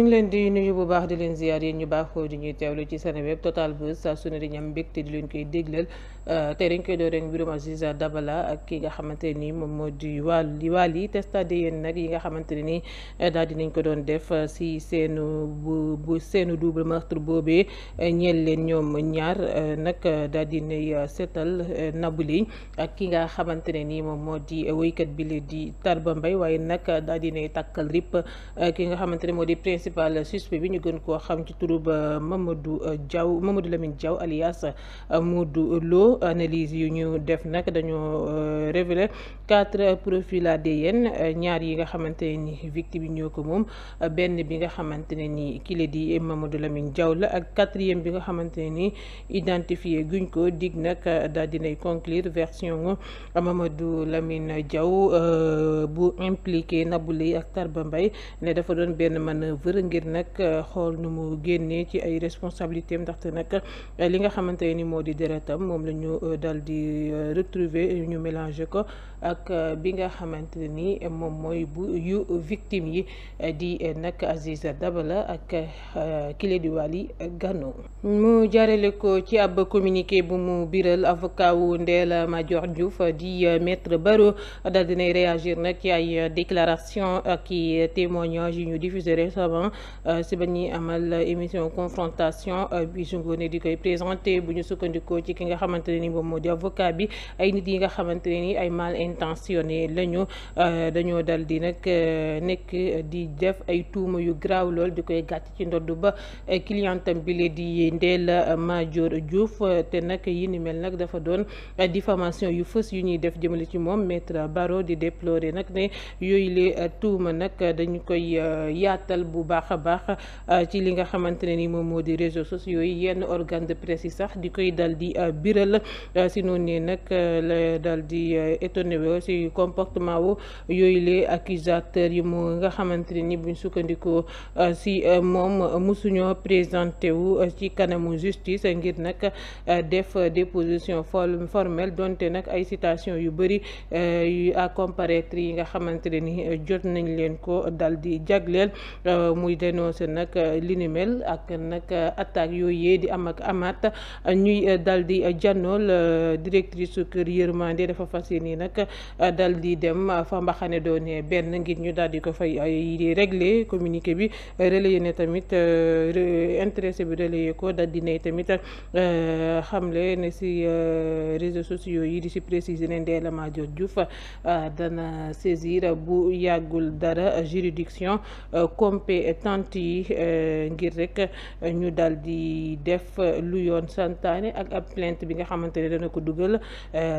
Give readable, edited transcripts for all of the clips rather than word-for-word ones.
ñu ngi leen di nuyu bu baax di leen ziar yéen ñu baaxoo di ñuy teewlu ci Seneweb Total Buzz saa su ne di ñam mbégte di leen koy déglal tey dañ koy door rek mbirum Aziz Dabala ak ki nga xamante ne ni moom moo di Wally test ADN nag yi nga xamante ne ni daal dinañ ko doon def si seenu double meurtre boobee ñeel leen ñoom ñaar nag daal dinay seetal Nabou Leye ak ki nga xamante ne ni moom moo di woykat bi li di Tarba Mbaye waaye nag daal dinay takkal rip ki nga xamante ne moo di principal suspect bi ñu gën koo xam ci turub Mamadou Lamine Diaw alias Modou Lo analyse yu ñu def nag dañoo révélé 4 profils ADN ñaar yi nga xamante ne ni victime yi ñoo ko moom benn bi nga xamante ne ni kile di Mamadou Lamine Diaw la ak 4e bi nga xamante ne ni identifié guñ ko dig nag daal dinay conclure version Mamadou Lamine Diaw bu impliqué Nabou Leye ak Tarba Mbaye ne dafa doon benn manœuvre ngir nag xool nu mu génnee ci ay responsabilités ndaxte nag li nga xamante ni moo di deretam moom la ñu dal di retrouver ñu mélanger ko ak bi nga xamante ni moom mooy bu yu victime yi di nag Aziz Dabala ak kile di Wally Gano mu jaarale ko ci ab communiqué bu mu biral avocat wu Ndella Madior Diouf di maître Barreau dal dinay réagir nag ci ay déclaration ak i témoignage yu ñu diffusé récemment si ba ñuy amal émission confrontation bi su ngoone di koy présenté bu ñu sukkandikoo ci ki nga xamante ne ni moom moo di avocat bi ay nit yi nga xamante ne ni ay mal intentionné lañu dañoo dal di nag nekk di def ay tuuma yu graaw lool di koy gàcc ci ndodd ba clientam bi le di Ndella Madior Diouf te nag yi ni mel nag dafa doon diffamation yu fës yu ñuy def jëmale ci moom maître Barreau di déplorer nag ne yooyu le tuuma nag dañu koy yaatal bu baax a baax ci li nga xamante ne ni moom moo di réseaux sociaux yi yenn organe de presse yi sax di koy dal di biral si noonu ne nag la dal di étonné wo si comportement wu yooyu les accusateurs yi mu nga xamante ne ni buñ sukkandikoo si moom musuñoo présenté wu ci kanamu justice ngir nag def déposition formelle donte nag ay citation yu bëri yu à comparaître yi nga xamante ne ni jot nañ leen ko dal di jagleel muy dénoncé nag li ni mel ak nag attaque yooyu di am ak amaat ñuy dal di jànnool directrice su kër yërmande dafa fas yéene nag dal di dem fa mbaxane doone benn ngir ñu daal di ko fay ay régler communiqué bi relayé ne tamit intéressé bi relayé ko dal di ne tamit xamle ne si réseaux sociaux yi di si préciser ne Ndella Madior Diouf dana saisir bu yàggul dara juridiction compétente yi ngir rek ñu dal di def lu yoon santaane ak ab plainte bi nga xamante ne dana ko dugal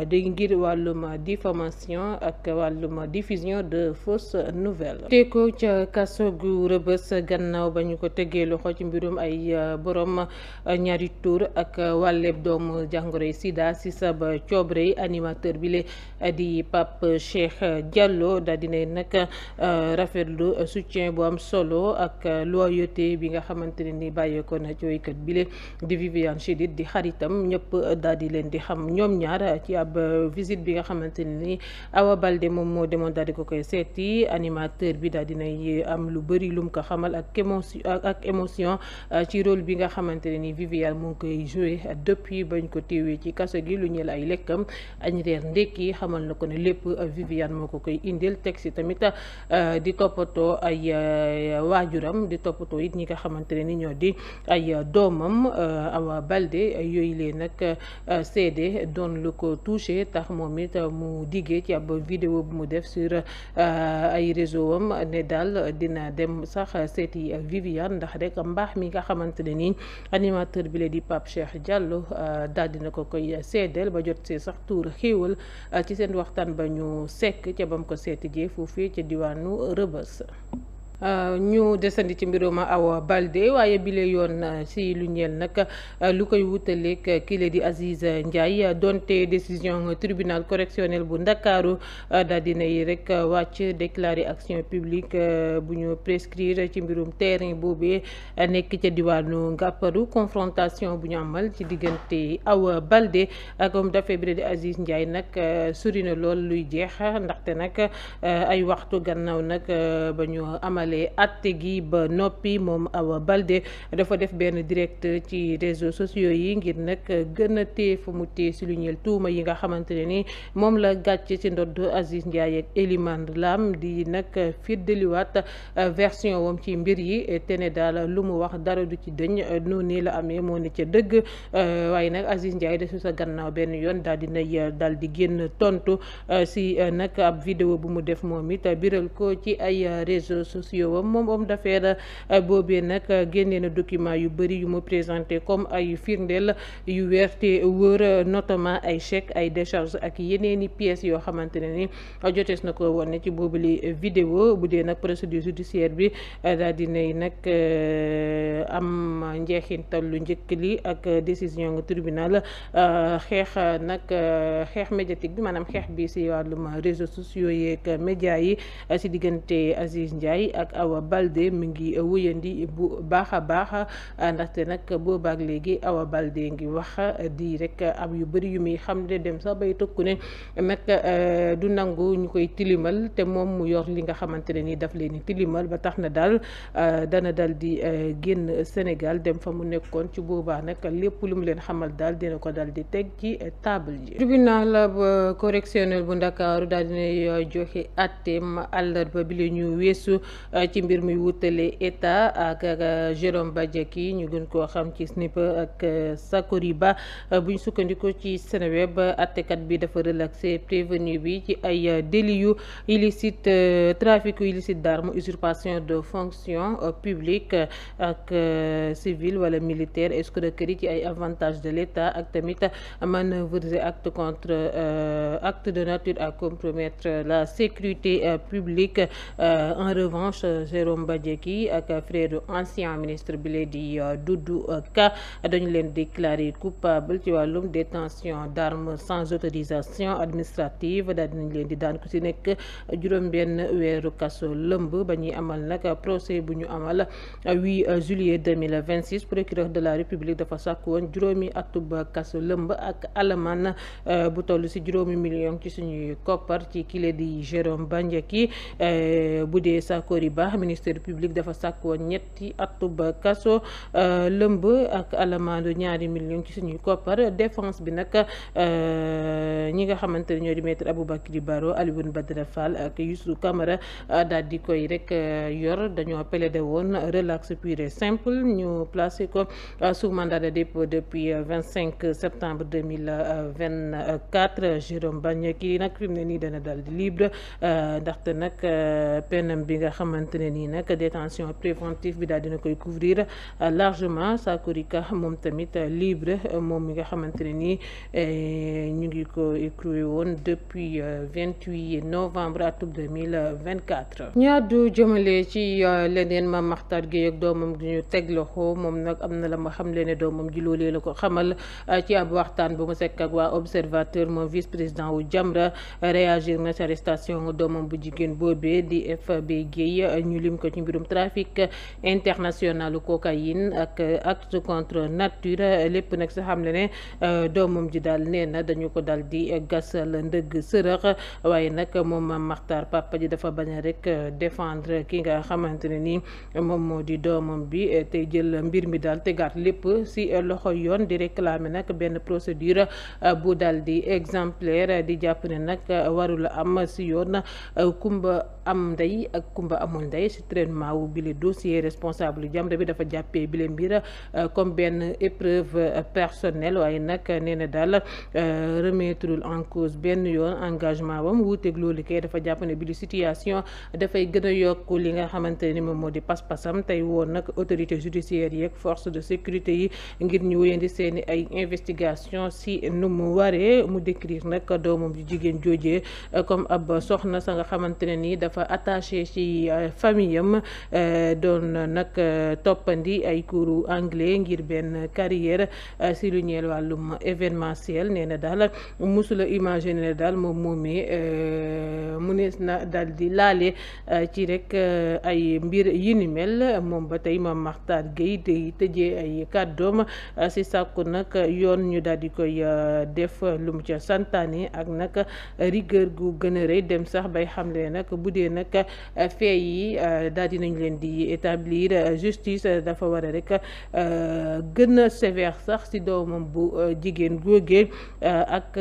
di ngir wàllum diffamation ak wàllum diffusion de fausses nouvelles te ko ca kaso gu Rëbës gannaaw ba ñu ko tegee loxo ci mbirum ay borom ñaari tur ak wàlleb doomu jàngoroy sida si sab coobre animateur bi le di Pape Cheikh Diallo daal dina nag rafetlu soutien bu am solo ak loyauté bi nga xamante ne ni bàyyeekoo na ci woykat bile di Viviane Chidid di xaritam ñëpp daal di leen di xam ñoom ñaar ci ab visite bi nga xamante ne ni Awa Balde moom moo demoon daal di ko koy seeti animateur bi daal dinay am lu bëri lum ko xamal ak émotion ci rôle bi nga xamante ne ni Viviane mu ngi koy joué depuis bañ ko téewee ci kaso gi lu ñeel ay lekkam añ reer ndekki xamal na ko ne lépp Viviane moo ko koy indil teg si tamit di toppatoo ay waajuram di toppatoo it ñi nga xamante ne ni ñoo di ay doomam Awa Balde yooyu leen nag seede doon lu ko touché tax moom it mu diggee ci ab vidéo bu mu def sur ay réseau am ne daal dina dem sax seeti Viviane ndax rek mbaax mi nga xamante ne ni animateur bi la di Pape Cheikh Diallo daal dina ko koy seedeel ba jot see sax tuur xéewal ci seen waxtaan ba ñu sekk ca bam ko seeti jee foofee ca diwaanu Rëbës ñu desandi ci mbirum Awa Balde waaye bile yoon si lu ñeel nag lu koy wutaleeg kile di Aziz Ndiaye donte décision tribunal correctionnel bu Ndakaaru daal dinay rek wàcc déclaré action publique bu ñu prescrire ci mbirum terrain boobee nekk ca diwaanu Ngàpparu confrontation bu ñu amal ci diggante Awa Balde ak homme d'affaires bi di Aziz Ndiaye nag sori na lool luy jeex ndaxte nag ay waxtu gannaaw nag ba ñu amal amalee atte gi ba noppi moom Awa Baldé dafa def benn direct ci réseaux sociaux yi ngir nag gën a téye fu mu téye si lu ñeel tuuma yi nga xamante ne ni moom la gàcce ci ndodd Aziz Ndiaye ak Elimane Lam di nag fiddaliwaat version wam ci mbir yi te ne daal lu mu wax dara du ci dëñ noonu la amee moo ne ca dëgg waaye nag Aziz Ndiaye desu sa gannaaw benn yoon daal di génn tontu si nag ab vidéo bu mu def moom it biral ko ci ay réseaux sociaux wam moom homme d'affaires boobee nag génnee na document yu bëri yu mu présenté comme ay firndeel yu werte wër notamment ay chèque ay décharge ak yeneeni pièces yoo xamante ne ni jotees na ko wone ci boobuli vidéo bu dee nag procédure judiciaire bi daal di nay nag am njeexintal lu njëkk li ak décision nga tribunal xeex médiatique bi maanaam xeex bi si wàllum réseaux sociaux yeeg média yi si diggante Aziz Ndiaye ak Awa Baldé mi ngi wëyandi bu baax a baax ndaxte nag boobaak léegi Awa Baldé ngi wax di rek am yu bëri yu muy xam ne dem sax bay tokku ne nag du nangu ñu koy tilimal te moom mu yor li nga xamante ne ni daf leen di tilimal ba tax na daal dana dal di génn Sénégal dem fa mu nekkoon ci boobaa nag lépp lu mu leen xamal daal dina ko dal di teg ci table ji. Tribunal correctionnel bu Ndakaaru daal dina joxe àtteem àllarba bi la ñu weesu ci mbir muy wutale état ak Jérôme Badiaki ñu gën koo xam ci SNIP ak Sakori Ba buñ sukkandikoo ci Seneweb àttekat bi dafa relaxé prévenu bi ci ay délits yu illicite trafic illicite d'armes usurpation de fonction publique ak civil wala militaire escroquerie ci ay avantages de l'État ak tamit manœuvres et actes contre actes de nature à compromettre la sécurité publique. En revanche Jérôme Badiaki ak frère ancien ministre bi lee di Doudou Ka dañu leen déclaré coupable ci wàllum détention d'armes sans autorisation administrative daal dinañ leen di daan ku ci nekk juróom-benn weeru kaso lëmb ba ñuy amal nag procès bu ñu amal 8 juillet 2026 procureur de la république dafa sàkk woon juróomi atub kaso lëmb ak alamaan bu toll ci juróomi million ci suñuy koppar ci kile di Jérôme Badiaki bu dee Sakori Ba ministère public dafa sàkk woon ñetti atub kaso lëmb ak alamaan ñaari million ci suñuy koppar défense bi nag ñi nga xamante ne ñoo di maître Aboubacry Baro Alioune Badara Fall ak Youssou Camara daal di koy rek yor dañoo plaidé woon relax pur et simple ñu placé ko sous mandat de dépôt depuis 25 septembre 2024 Jérôme Badiaki nag fi mu ne nii dana dal di libre ndaxte nag penam bi nga xamante ne nii nag détention préventive bi daal dina koy couvrir largement Sakori Ka moom tamit libre moom mi nga xamante ne nii ñu ngi ko écroué woon depuis 28 novembre atum 2024. ñu àddu jëmale ci leneen Mame Makhtar Gueye ak doomam gi ñu teg loxo moom nag am na la ma xam leen ne doomam ji loolee la ko xamal ci ab waxtaan bu mu sekk ak waa observateur moom vice président wu Jamra réagir na ci arrestation doomam bu jigéen boobee di FB Gueye ñu lim ko ci mbirum trafic international cocaïne ak acte contre nature lépp nag sa xam le ne doomam ji daal nee na dañu ko dal di gasal ndëgg sërëx waaye nag moom Mame Makhtar papa ji dafa bañ a rek défendre ki nga xamante ne ni moom moo di doomam bi te jël mbir mi daal tegaat lépp si loxo yoon di réclamer nag benn procédure bu dal di exemplaire di jàpp ne nag warula am si yoon kumba am ndey ak kumba amul ndey si traitement wu bile dossier responsable Jamra bi dafa jàppee bile mbir comme benn épreuve personnelle waaye nag nee na daal remettrul en cause benn yoon engagement bam wuuteeg loolu kay dafa jàpp ne bile situation dafay gën a yokk li nga xamante ne moom moo di pas-pasam tey woon nag autorité judiciaire yi ak force de sécurité yi ngir ñu wéyandi seeni ay investigation si nu mu waree mu décrire nag doomam ju jigéen joojee comme ab soxna sa nga xamante ne nii dafa attaché ci famille am doon nag toppandi ay cours anglais ngir benn carrière si lu ñeel wàllum événementiel nee na daal musula imaginer daal moom moomee mu nees na daal di laale ci rek ay mbir yi ni mel moom ba tey Mame Makhtar Gueye day tëjee ay kàddoom si sàkku nag yoon ñu daal di koy def lu mu ca santaane ak nag rigueur gu gën a rëy dem sax bay xamle nag bu dee nag fee yi daal dinañ leen di établir justice dafa war a rek gën a sévère sax ci doomam bu jigéen googee ak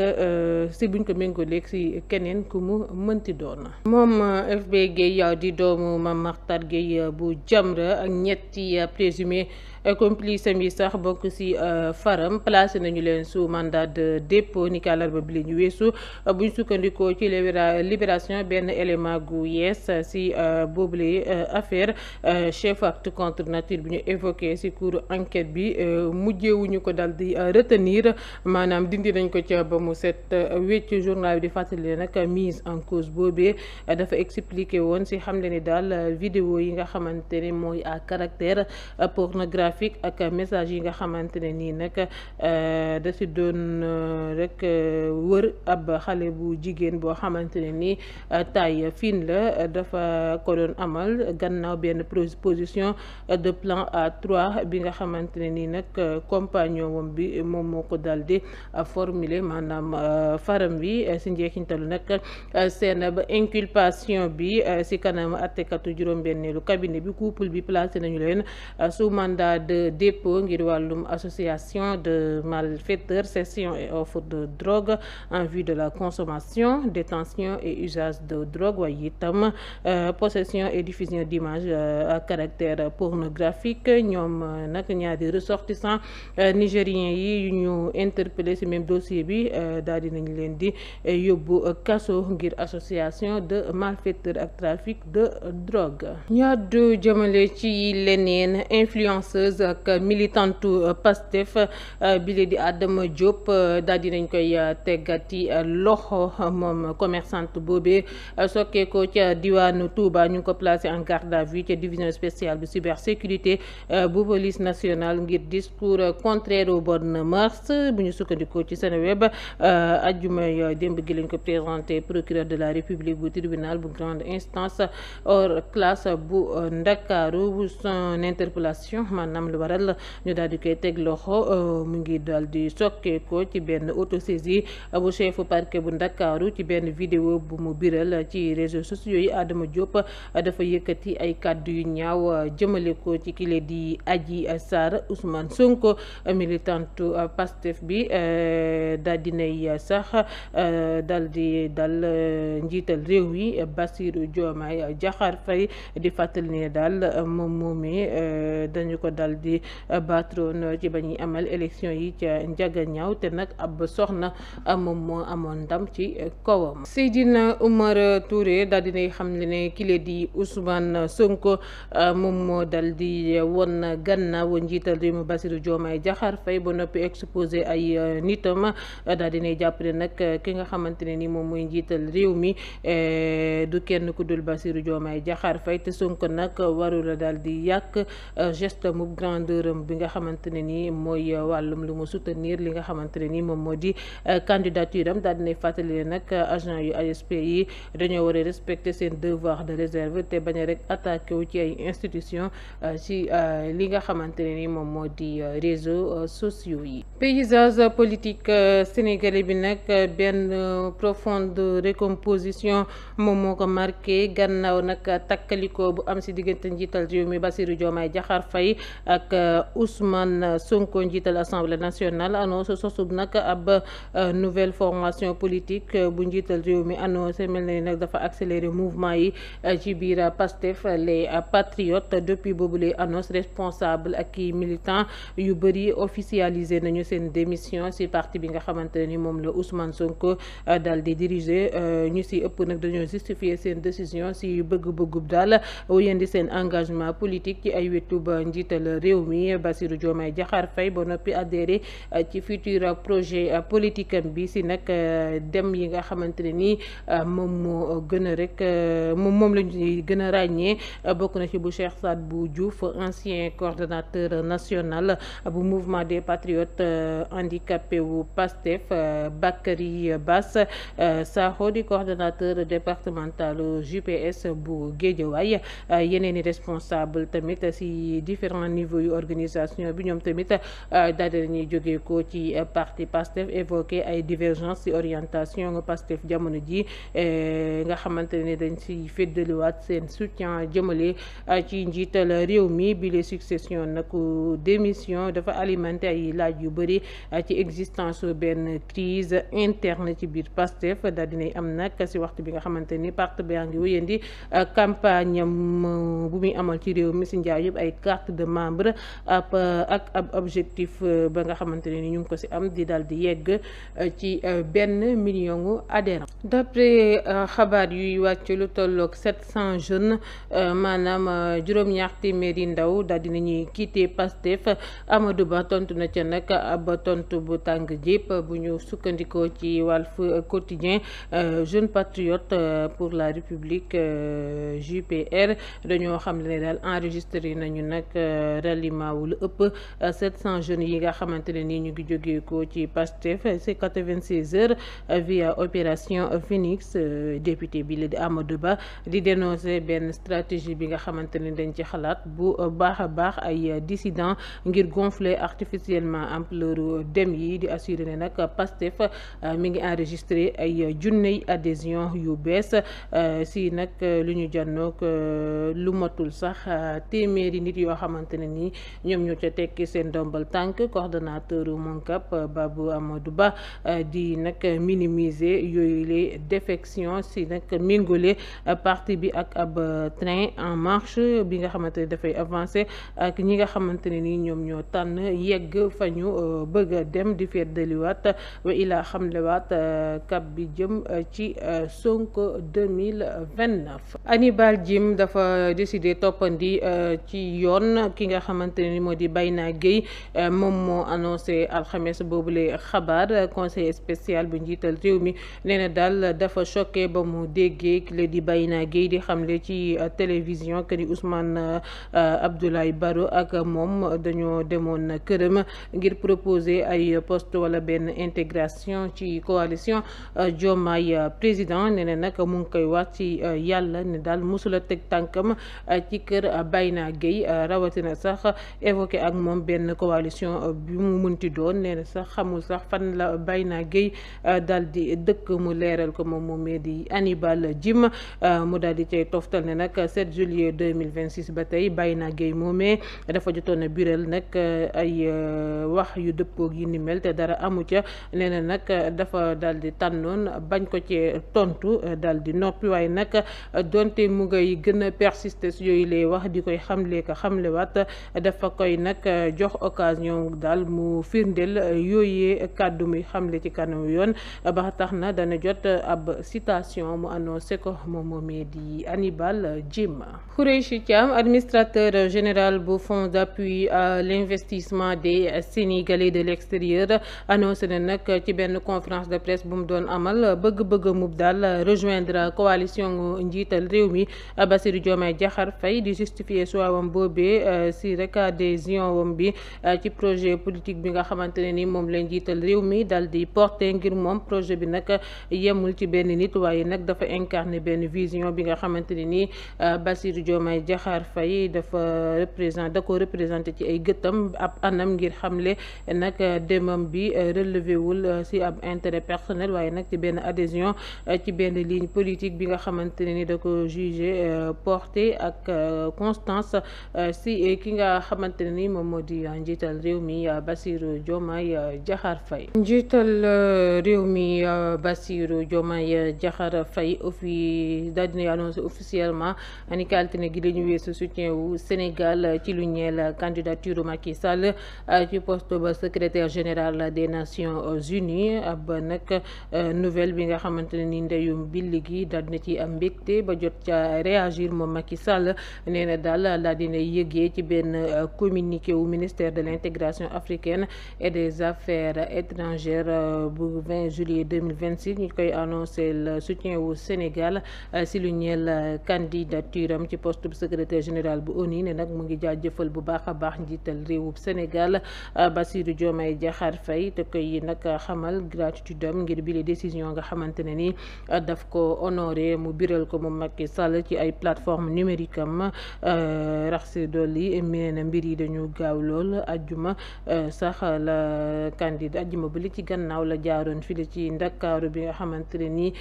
si buñ ko méngooleeg si keneen ku mu mënti doon. moom FB Gueye di doomu Mame Mactar Gueye bu Jamra ak ñetti présumé complice am yi sax bokk ci faram placé nañu leen sous mandat de dépôt ni ki àllarba bi la ñu weesu buñ sukkandikoo ci libération benn élément gu yees ci boobule affaire chef acte contre nature bi ñu évoqué ci cours enquête bi mujjewuñu ko dal di retenir maanaam dindi nañ ko ca ba mu set wecc. journal bi di fàttali nag mise en cause boobee dafa expliqué woon ci xamle ni daal vidéo yi nga xamante ne mooy à caractère pornographique ak message yi nga xamante ne nii nag da ci doon rek wër ab xale bu jigéen boo xamante ne nii taille fine la dafa ko doon amal gannaaw benn proposition de plan A3 bi nga xamante ne nii nag compagnon bi moom moo ko dal di formuler maanaam faram bi si njeexintalu nag seen ba inculpation bi si kanam attekatu juróom-benneelu cabinet bi couple bi placé nañu leen sous mandat de dépôt ngir wàllum association de malfaiteurs, cession et offre de drogue en vue de la consommation, détention et usage de drogue waaye itam possession et diffusion d'images à caractère pornographique. ñoom nag ñaari ressortissants nigériens yi yu ñu interpellé ci même dossier bi daal dinañ leen di yóbbu kaso ngir association de malfaiteurs ak trafic de drogue. ñu àddu jëmale ci leneen influenceuse ak militante Pastef bile di Adama Diop daal dinañ koy teggati loxo moom commerçante boobee sokkee ko ca diwaanu Touba ñu ngi ko placé en garde à vue ca division spéciale bu cybersécurité bu police nationale ngir discours contraire aux bonnes mœurs bu ñu sukkandikoo ci Seneweb ajjuma démb gi lañ ko présenté procureur de la République bu tribunal bu grande instance hors classe bu Ndakaaru bu son interpellation maanaam lu waral ñu daal di koy teg loxo mu ngi daal di sokkeekoo ci benn autosaisie bu chefu parquet bu Ndakaaru ci benn vidéo bu mu biral ci réseaux sociaux yi. Adama Diop dafa yëkkati ay kàddu yu ñaaw jëmale ko ci kile di Adji Sarr Ousmane Sonko militante Pastef bi daal dinay sax dal di dal njiital réew mi Bassirou Diomaye Diakhar Faye di fàttali ne daal moom moomee dañu ko dal di batroon ci ba ñuy amal élection yi ca Ndiaganiao te nag ab soxna moom moo amoon ndam ci kawam. Seydina Oumar Touré daal dinay xam ne kile di Ousmane Sonko moom moo dal di won gannaaw njiital réew mi Bassirou Diomaye Diakhar Faye ba noppi exposé ay nitam daal dinay jàpp ne nag ki nga xamante ne ni moom mooy njiital réew mi du kenn ku dul Bassirou Diomaye Diakhar Faye te Sonko nag warula daal di yàq geste mu grandeur am bi nga xamante ne ni mooy wàllum lu mu soutenir li nga xamante ne ni moom moo di candidature am daal dinay fàttali nag agent yu ASP yi dañoo war a respecter seen devoir de réserve te bañ a rek attaqué wu ci ay institution ci li nga xamante ne ni moom moo di réseaux sociaux yi. paysage politique sénégalais bi nag benn profonde récomposition moom moo ko marqué gannaaw nag takkalikoo bu am si diggante njiital réew mi Bassirou Diomaye Diakhar Faye ak Ousmane Sonko njiital assemblée nationale annonce sosub nag ab nouvelle formation politique bu njiital réew mi annoncé mel na ni nag dafa accélérer mouvement yi ci biir Pastef les patriotes depuis boobu les annonce responsable ak i militants yu bëri officialisé nañu seen démission si parti bi nga xamante ne ni moom la Ousmane Sonko daal di diriger ñu si ëpp nag dañoo justifier seen décision si bëgg-bëggub daal wéyandi seen engagement politique ci ay wetu ba njiital réew mi Bassirou Diomaye Diakhar Faye ba noppi adhéré ci futur projet politique am bi si nag dem yi nga xamante ne ni moom moo gën a rek moom lañu gën a ràññee bokk na ci bu Cheikh Sadbou Diouf ancien coordonnateur national bu mouvement des patriotes handicapés wu PASTEF Bakary Bass Sakho di coordonnateur départemental JPS bu Guédiawaye yeneen i responsable tamit si différents niveaux yu organisation bi ñoom tamit daal dañuy jógee ko ci parti PASTEF évoqué ay divergence ci orientation nga PASTEF jamono ji nga xamante ne dañ si féddaliwaat waat seen soutien jëmale ci njiital réew mi bi les succession nag démission dafa alimenté ay laaj yu bëri ci existence benn crise interne ci biir Pastef daal dinay am nag si waxtu bi nga xamante ni parti baa ngi wéyandi campagne bu muy amal ci réew mi si njaay yëpp ay carte de membre ak ab objectif ba nga xamante ne ni ñu ngi ko si am di daal di yegg ci 1 million adhérents. D'après xabaar yuy wàcc lu tolloog 700 jeunes maanaam juróom-ñaar téeméeri ndaw daal dinañuy quitté Pastef. Amadou Ba tontu na ca nag ab tontu bu tàng jépp bu ñu sukkandikoo ci Walf Quotidien. Jeune patriote pour la République JPR dañoo xam ne daal enregistré nañu nag ralliement wu lu ëpp 700 jeunes yi nga xamante ne nii ñu ngi jógee ko ci Pastef c'est 96 heures via opération Phoenix. Député bi la di Amadou Ba di dénoncer benn stratégie bi nga xamante ne dañ ci xalaat bu baax a baax ay dissidents ngir gonfler artificiellement ampleur dem yi di assurer ne nag Pastef mi ngi enregistré ay junney adhésion yu bees si nag lu ñu jannoog lu matul sax téeméeri nit yoo xamante ne ni ñoom ñoo ca tekki seen ndombal tànk. Coordonnateur Moncap Babou Amadou Ba di nag minimiser yooyu les défections si nag méngole parti bi ak ab train en marche bi nga xamante ne dafay avancer ak ñi nga xamante ne ni ñoom ñoo tànn yegg fa ñu bëgg a dem di feddaliwaat wa ilaa xamlewaat cap bi jëm ci Sonko 2029. Hannibal Djim dafa décidé toppandi ci yoon ki nga xamante ne ni moo di Bayna Gueye moom moo annoncé alxames boobule xabaar. Conseil spécial bu njiital réew mi nee na daal dafa choqué ba mu déggee ki la di Bayna Gueye di xamle ci télévision que ni Ousmane Abdoulaye Baro ak moom dañoo demoon këram ngir proposer ay poste wala benn intégration ci coalition Diomaye président. nee na nag mu ngi koy wax ci yàlla ne daal mosula teg tànkam ci kër Bayna Gueye rawatina sax évoqué ak moom benn coalition bi mu mënti doon. nee na sax xamul sax fan la Bayna Gueye daal di dëkk mu leeral ko moom moomee di Hannibal Djim mu daal di cay toftal ne nag 7 juillet 2026 ba tey Bayna Gueye moomee dafa jotoon a biral nag ay wax yu dëppoog yi ni mel te dara amu ca. nee na nag dafa daal di tànnoon bañ ko cee tontu daal di noppi waaye nag donte mu ngay gën a persister si yooyu lay wax di koy xamle ka xamlewaat dafa koy nag jox occasion daal mu firndeel yooyee kàddu muy xamle ci kanamu yoon ba tax na dana jot ab citation mu annoncé ko moom moomee di Hannibal Djim. Khoureychi Thiam administrateur général bu fonds d'appui à l'investissement des Sénégalais de l'extérieur annoncé na nag ci benn conférence de presse bu mu doon amal bëgg-bëgg mu daal rejoindre coalition njiital réew mi Bassirou Diomaye Diakhar Faye di justifier choix-wam boobee si rek adhésion wam bi ci projet politique bi nga xamante ne ni moom la njiital réew mi dal di porter ngir moom projet bi nag yemul ci benn nit waaye nag dafa incarner benn vision bi nga xamante ne ni Bassirou Diomaye Diakhar Faye da ko représenté ci ay gëttam ab anam ngir xamle nag demam bi relevé wul si ab intérêt personnel waaye nag ci benn adhésion ci benn ligne politique bi nga xamante ne ni da ko jugé porté ak constance si ki nga xamante ne ni moom moo di njiital réew mi Bassirou Diomaye Diakhar Faye. njiital réew mi Bassirou Diomaye Diakhar Faye daal dina annoncé officiellement ni ki altine gi la ñu weesu soutien wu Sénégal ci lu ñeel candidature Macky Sall ci poste ba secrétaire général des Nations Unies ab nag nouvelle bi nga xamante ne ni ndeyum billi gi daal dina ci am mbégte ba jot ca réagir moom Macky Sall nee na daal dina yëgee ci benn communiqué wu ministère de l'intégration africaine et des affaires étrangères bu 20 juillet 2026 ñu koy annoncé le soutien wu Sénégal si lu ñeel candidature am ci poste bu secrétaire général bu ONU ne nag mu ngi jaajëfal bu baax a baax njiital réewub Sénégal Bassirou Diomaye Diakhar Faye te koy nag xamal gratitude am ngir bile décision nga xamante ne ni daf ko honoré mu biral ko moom Macky Sall ci ay plateforme numérique am rax si dolli nee na mbir yi dañu gaaw lool ajjuma sax la candidat ajjuma ba li ci gannaaw la jaaroon fii ci Ndakaaru bi nga xamante ne ni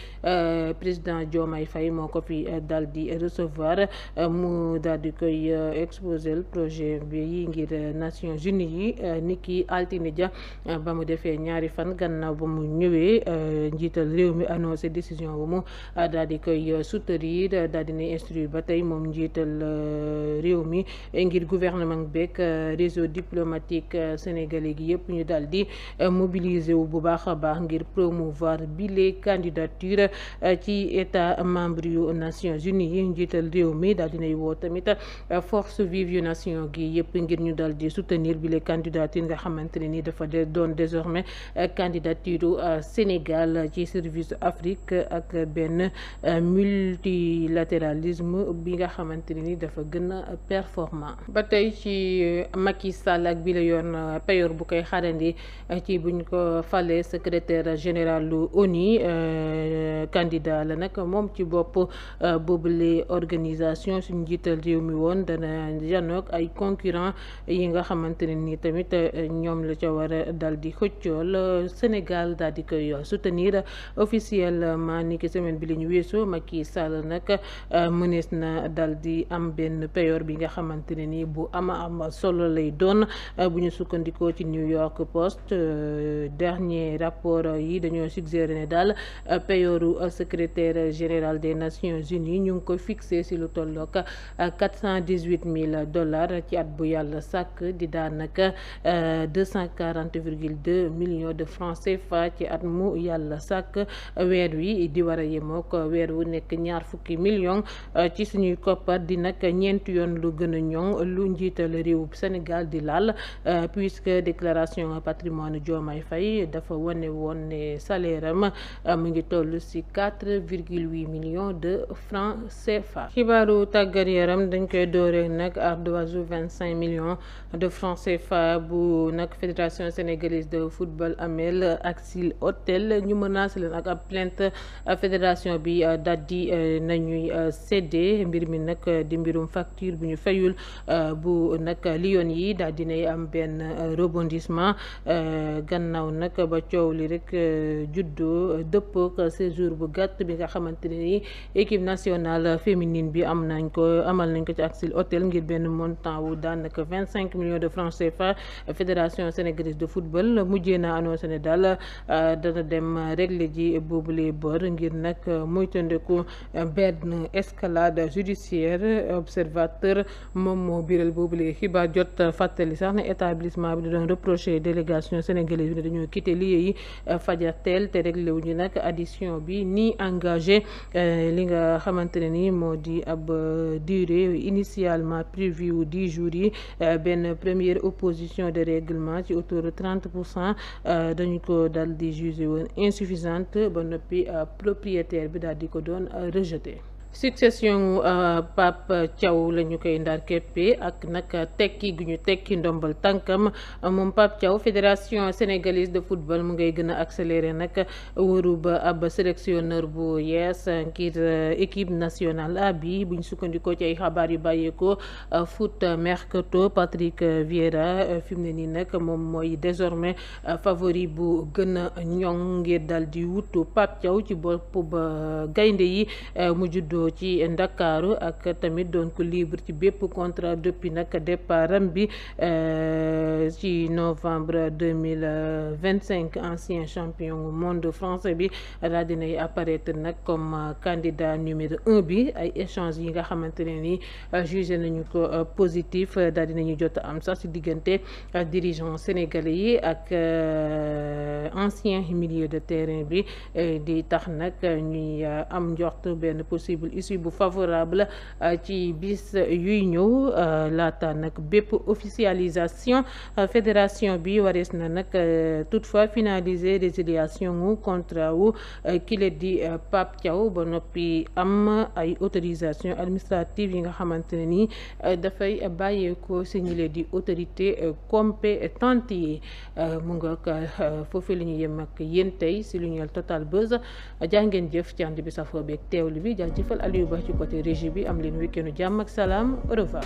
président Diomaye Faye moo ko fi daal di recevoir mu daal di koy exposer projet bi ngir Nations Unies yi niki altine ja ba mu defee ñaari fan gannaaw ba mu ñëwee njiital réew mi annoncé décision bu mu daal di koy soutenir daal di ne instruire ba tey moom njiital réew mi ngir gouvernement beeg réseau diplomatique sénégalais gi yëpp ñu daal di mobiliser wu bu baax a baax ngir promouvoir bile candidature ci état membre yu Nations Unies yi njiital réew mi daal dinay woo tamit force vive yu nation gi yëpp ngir ñu daal di soutenir bile candidature nga xamante ne ni dafa doon désormais candidature Sénégal ci service Afrique ak benn multilatéralisme bi nga xamante ne ni dafa gën a performant. Ba tey ci Macky Sall ak bi la yoon payoor bu koy xaarandi ci buñ ko falee secrétaire général lu ONU candidat la nag moom ci bopp boobule organisation suñu njiital réew mi woon dana janoog ay concurrent yi nga xamante ne ni tamit ñoom la ca war a dal di xëccool Sénégal daal di koy soutenir officiellement ni ki semaine bi la ñu weesu Macky Sall nag mënees na dal di am benn payoor bi nga xamante ne ni bu am solo lay doon bu ñu sukkandikoo ci New York Post dernier rapport yi dañoo suggéré ne daal payooru secrétaire général des Nations Unies ñu ngi ko fixé si lu tollook $418,000 ci at bu yàlla sàkk di daanaka 240,2 millions de francs CFA ci at mu yàlla sàkk weer wi di war a yemook weer wu nekk 20 millions ci suñuy koppar di nag ñeenti yoon lu gën a ñoŋ lu njiital réew Sénégal di laal puisque déclaration patrimoine Diomaye Faye dafa wane woon ne salaire am mu ngi toll ci 4,8 millions de francs CFA. xibaaru tàggat yaram dañ koy dooree nag ardoisu 25 millions de francs CFA bu nag fédération sénégalaise de football amel Axel Hôtel ñu menacé leen ak ab plainte fédération bi daal di nañuy séddee mbir mi nag di mbirum facture bu ñu fayul bu nag Lions yi daal dinay am benn rebondissement gannaaw nag ba coow li rek juddoo dëppook séjour bu gàtt bi nga xamante ne ni équipe nationale féminine bi amal nañ ko ci Axel Hôtel ngir benn montant wu daanaka 25 millions de francs CFA fédération sénégalaise de football mujjee na annoncé ne daal dana dem régler ji boobule bor ngir nag moytandiku benn escalade judiciaire observateur moom moo biral boobule xibaar jot fàttali sax ne établissement bi da doon reproché délégation sénégalaise bi ne dañoo quitté lieu yi fajar teel te réglé wuñu nag addition bi ni engagé li nga xamante ne ni moo di ab durée initialement prévue wu 10 jours yi benn première opposition de règlement ci autour de 30% dañu ko dal di jugé woon insuffisante ba noppi propriétaire bi daal di ko doon rejeté. succession Pape Thiaw la ñu koy ndar képpe ak nag tekki gu ñu tekki ndombal tànkam moom Pape Thiaw fédération sénégalaise de football mu ngay gën a accéléré nag wëru ba ab sélectionneur bu yees ngir équipe nationale A bi buñ sukkandikoo ci ay xabaar yu bàyyeekoo foot mercato Patrick Vieira fi mu ne nii nag moom mooy désormais favori bu gën a ñoŋ ngir dal di wutu Pape Thiaw ci bopp ba gaynde yi mu juddoo ci Ndakaaru ak tamit doon ko libre ci bépp contrat depuis nag départ am bi ci novembre 2025 ancien champion monde français bi daal dinay apparaître nag comme candidat numéro 1 bi ay échange yi nga xamante ne ni jugé nañu ko positif daal dinañu jot am sax ci diggante dirigeant sénégalais yi ak ancien milieu de terrain bi di tax nag ñuy am njort benn possible issue bu favorable ci bis yuy ñëw laata nag bépp officialisation fédération bi warees na nag toutefois finaliser résiliation wu contrat wu kile di Pape Thiaw ba noppi am ay autorisation administrative yi nga xamante ne ni dafay bàyyeekoo signalé di autorité compétente yi mu ngoog foofu la ñu yem ak yéen tey si lu ñeel Total Buzz jàngeen jëf ci ànd bi safoo beeg teewlu bi jaajëfal Aliou Ba ci côté régie bi am leen week-end jàmm ak salaam au revoir.